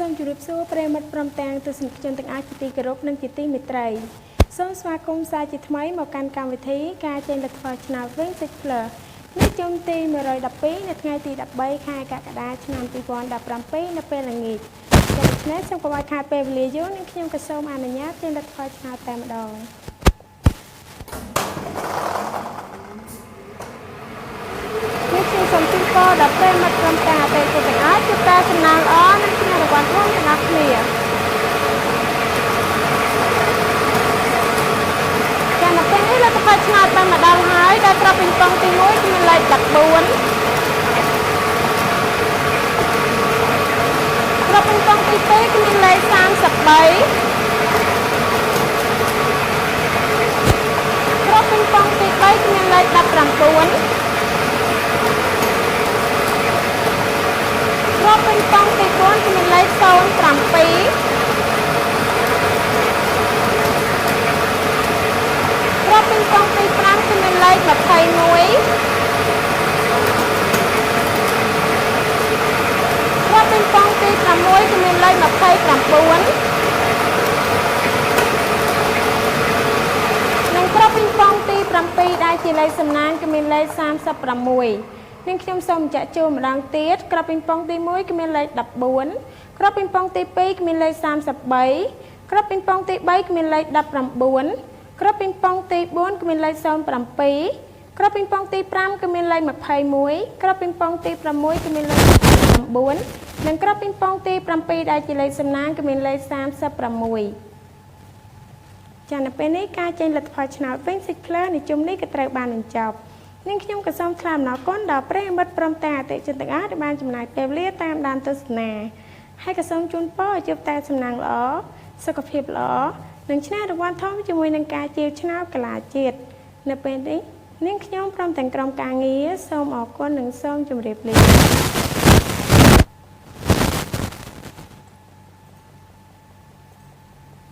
សូមជម្រាបសួរប្រិយមិត្តព្រមទាំងទស្សនិកជនទាំងអស់ជាទីគោរពនិងជាទីមេត្រីសូមស្វាគមន៍សាជាថ្មីមកកាន់កម្មវិធីការចេញលទ្ធផលឆ្នោតវិញសិចផ្លើនេះជុំទី112នៅថ្ងៃទី13ខែកក្កដាឆ្នាំ2017នៅពេលល្ងាចដូច្នេះសូមកុំឲ្យខាតពេលវេលាយូរនឹងខ្ញុំក៏សូមអនុញ្ញាតចេញលទ្ធផលឆ្នោតតែម្ដងសូមជូនពរដល់ប្រិយមិត្តក្រុមការអតិថិជនទាំងអស់ជួបតែសំណាងល្អនិងជំនះរង្វាន់ធំទាំងអស់គ្នាចា៎នៅពេលនេះលទ្ធផលឆ្នោតបានមកដល់ហើយដែលក្របពីងប៉ុងទី1គឺមានលេខ14ក្របពីងប៉ុងទី2គឺមានលេខ33ក្របពីងប៉ុងទី3គឺមានលេខ19គ្រាប់ពេញប៉ុងទី4គឺមានលេខ07គ្រាប់ពេញប៉ុងទី5គឺមានលេខ21គ្រាប់ពេញប៉ុងទី6គឺមានលេខ29និងគ្រាប់ពេញប៉ុងទី7ដែលជាលេខសំណាងគឺមានលេខ36នឹងខ្ញុំសូមបញ្ជាក់ជូនម្ដងទៀតក្របពីងប៉ុងទី1គឺមានលេខ14ក្របពីងប៉ុងទី2គឺមានលេខ33ក្របពីងប៉ុងទី3គឺមានលេខ19ក្របពីងប៉ុងទី4គឺមានលេខ07ក្របពីងប៉ុងទី5គឺមានលេខ21ក្របពីងប៉ុងទី6គឺមានលេខ9និងក្របពីងប៉ុងទី7ដែលជាលេខសំណាងគឺមានលេខ36ចា៎នៅពេលនេះការចេញលទ្ធផលឆ្នោតវិញសិចផ្លើនៃជុំនេះក៏ត្រូវបានបញ្ចប់នឹងខ្ញុំក៏សូមថ្លែងអំណរគុណដល់ប្រិយមិត្តព្រមទាំងអតិថិជនទាំងអស់ដែលបានចំណាយពេលវេលាតាមដានទស្សនាហើយក៏សូមជូនពរឲ្យជួបតែសំណាងល្អសុខភាពល្អនិងឈ្នះរង្វាន់ធំជាមួយនឹងការជាឆ្នោតកីឡាជាតិនៅពេលនេះនាងខ្ញុំព្រមទាំងក្រុមការងារសូមអរគុណនិងសូមជម្រាបលា